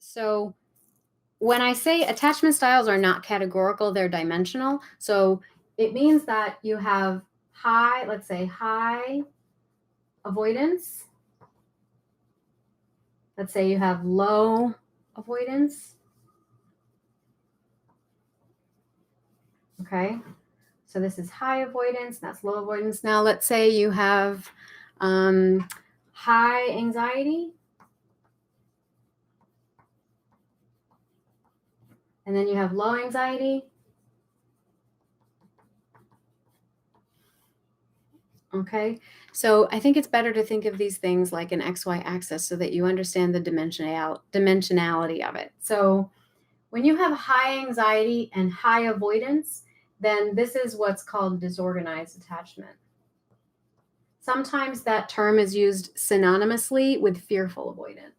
So when I say attachment styles are not categorical, they're dimensional. So it means that you have high, let's say high avoidance. Let's say you have low avoidance. Okay, so this is high avoidance, that's low avoidance. Now let's say you have high anxiety. And then you have low anxiety. Okay, so I think it's better to think of these things like an XY axis so that you understand the dimensionality of it. So when you have high anxiety and high avoidance, then this is what's called disorganized attachment. Sometimes that term is used synonymously with fearful avoidant.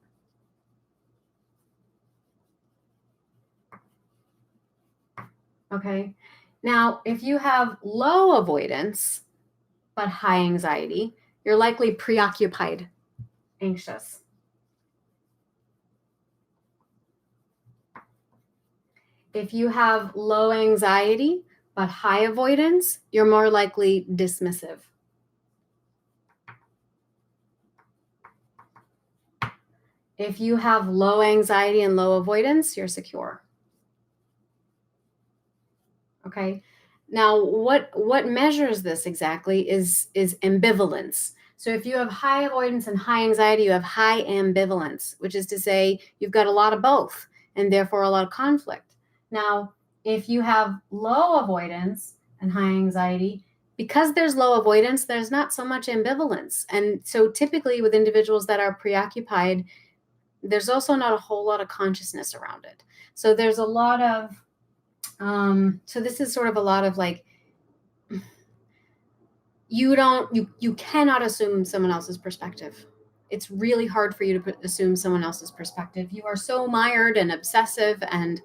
Okay, now if you have low avoidance but high anxiety, you're likely preoccupied, anxious. If you have low anxiety but high avoidance, you're more likely dismissive. If you have low anxiety and low avoidance, you're secure. Okay. Now, what measures this exactly is ambivalence. So if you have high avoidance and high anxiety, you have high ambivalence, which is to say you've got a lot of both and therefore a lot of conflict. Now, if you have low avoidance and high anxiety, because there's low avoidance, there's not so much ambivalence. And so typically with individuals that are preoccupied, there's also not a whole lot of consciousness around it. So there's a lot of so this is sort of a lot of like, you cannot assume someone else's perspective. It's really hard for you to assume someone else's perspective. You are so mired and obsessive and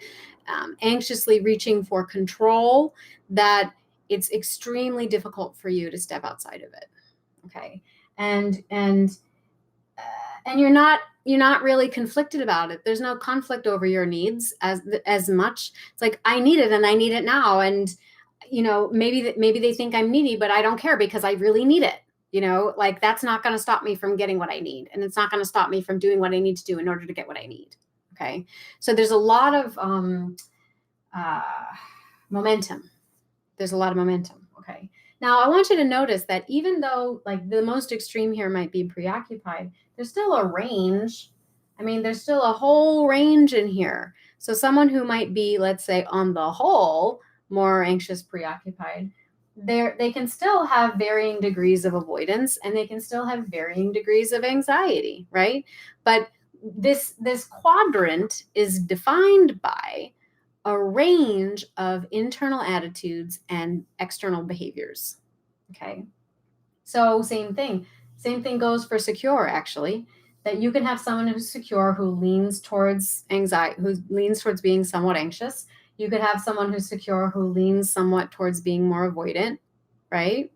anxiously reaching for control that it's extremely difficult for you to step outside of it. Okay, and you're not really conflicted about it. There's no conflict over your needs as much. It's like, I need it and I need it now. And, maybe they think I'm needy, but I don't care because I really need it. Like that's not going to stop me from getting what I need. And it's not going to stop me from doing what I need to do in order to get what I need. Okay. So there's a lot of momentum. There's a lot of momentum. Okay. Now I want you to notice that even though like the most extreme here might be preoccupied, there's still a range. I mean, there's still a whole range in here. So someone who might be, let's say, on the whole, more anxious, preoccupied, they can still have varying degrees of avoidance and they can still have varying degrees of anxiety, right? But this quadrant is defined by a range of internal attitudes and external behaviors. Okay. So same thing goes for secure, actually, that you can have someone who's secure who leans towards anxiety, who leans towards being somewhat anxious. You could have someone who's secure who leans somewhat towards being more avoidant, right?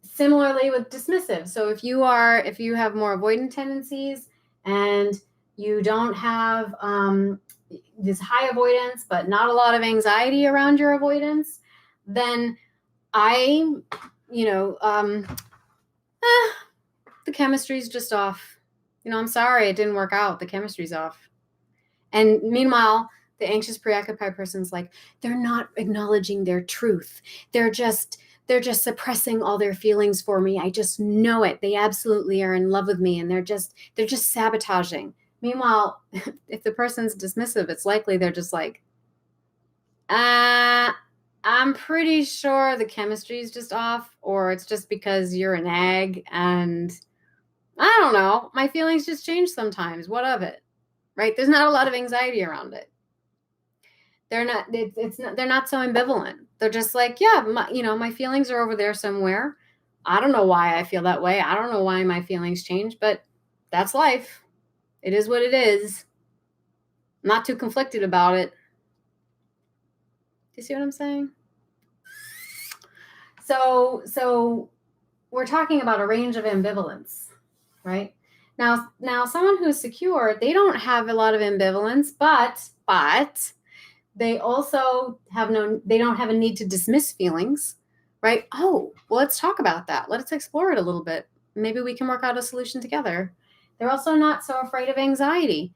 Similarly with dismissive. So if you have more avoidant tendencies and you don't have this high avoidance, but not a lot of anxiety around your avoidance, then the chemistry's just off. I'm sorry, it didn't work out. The chemistry's off. And meanwhile, the anxious, preoccupied person's like, they're not acknowledging their truth. They're just suppressing all their feelings for me. I just know it. They absolutely are in love with me, and they're just sabotaging. Meanwhile, if the person's dismissive, it's likely they're just like, I'm pretty sure the chemistry is just off, or it's just because you're an egg and I don't know, my feelings just change sometimes. What of it? Right? There's not a lot of anxiety around it. They're not so ambivalent. They're just like, yeah, my feelings are over there somewhere. I don't know why I feel that way. I don't know why my feelings change, but that's life. It is what it is. I'm not too conflicted about it. Do you see what I'm saying? So we're talking about a range of ambivalence, right? Now someone who's secure, they don't have a lot of ambivalence, but they also they don't have a need to dismiss feelings, right? Oh, well, let's talk about that. Let's explore it a little bit. Maybe we can work out a solution together. They're also not so afraid of anxiety.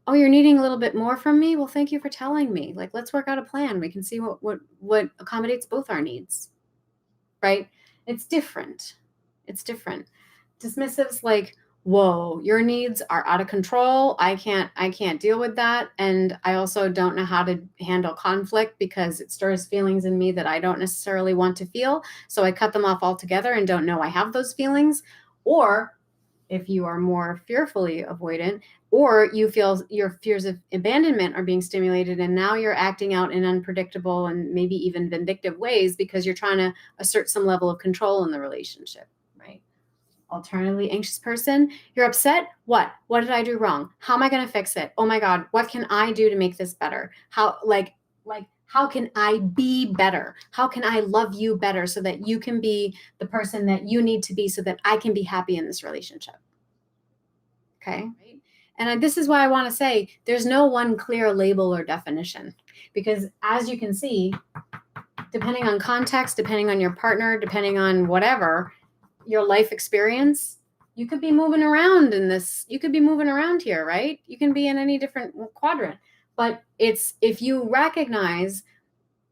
Oh, you're needing a little bit more from me? Well, thank you for telling me. Like, let's work out a plan. We can see what accommodates both our needs, right? It's different. It's different. Dismissives like, whoa, your needs are out of control. I can't deal with that. And I also don't know how to handle conflict because it stirs feelings in me that I don't necessarily want to feel. So I cut them off altogether and don't know I have those feelings. Or if you are more fearfully avoidant, or you feel your fears of abandonment are being stimulated and now you're acting out in unpredictable and maybe even vindictive ways because you're trying to assert some level of control in the relationship, right? Alternatively, anxious person, you're upset. What did I do wrong? How am I going to fix it? Oh my God, what can I do to make this better? How can I be better? How can I love you better so that you can be the person that you need to be so that I can be happy in this relationship? Okay. And this is why I want to say there's no one clear label or definition, because as you can see, depending on context, depending on your partner, depending on whatever, your life experience, you could be moving around in this, you could be moving around here, right? You can be in any different quadrant. But it's if you recognize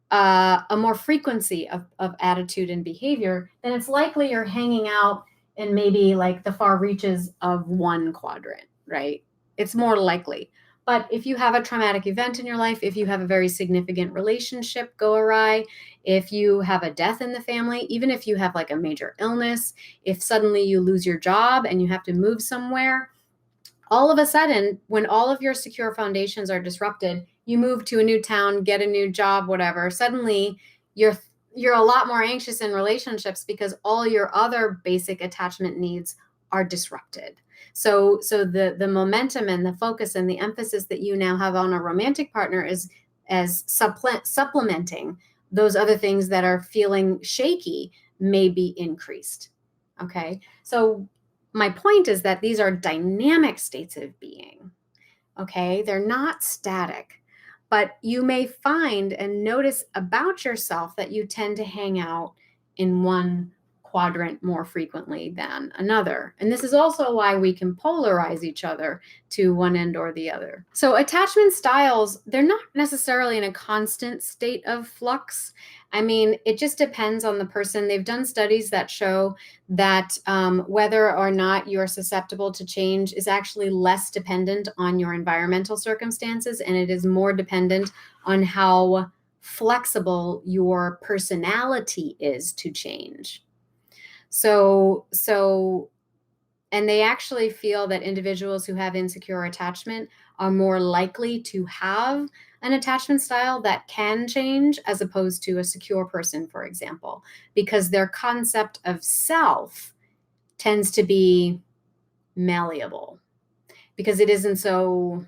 a more frequency of attitude and behavior, then it's likely you're hanging out in maybe like the far reaches of one quadrant, right? It's more likely. But if you have a traumatic event in your life, if you have a very significant relationship go awry, if you have a death in the family, even if you have like a major illness, if suddenly you lose your job and you have to move somewhere, all of a sudden, when all of your secure foundations are disrupted, you move to a new town, get a new job, whatever. Suddenly, you're a lot more anxious in relationships because all your other basic attachment needs are disrupted. So the momentum and the focus and the emphasis that you now have on a romantic partner is as supplementing those other things that are feeling shaky may be increased. Okay. So my point is that these are dynamic states of being. Okay. They're not static, but you may find and notice about yourself that you tend to hang out in one quadrant more frequently than another. And this is also why we can polarize each other to one end or the other. So attachment styles, they're not necessarily in a constant state of flux. I mean, it just depends on the person. They've done studies that show that whether or not you're susceptible to change is actually less dependent on your environmental circumstances, and it is more dependent on how flexible your personality is to change. So, and they actually feel that individuals who have insecure attachment are more likely to have an attachment style that can change as opposed to a secure person, for example, because their concept of self tends to be malleable because it isn't so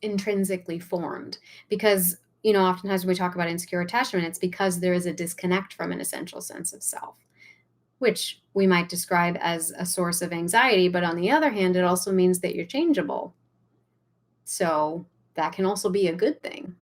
intrinsically formed. Because, oftentimes when we talk about insecure attachment, it's because there is a disconnect from an essential sense of self, which we might describe as a source of anxiety. But on the other hand, it also means that you're changeable. So that can also be a good thing.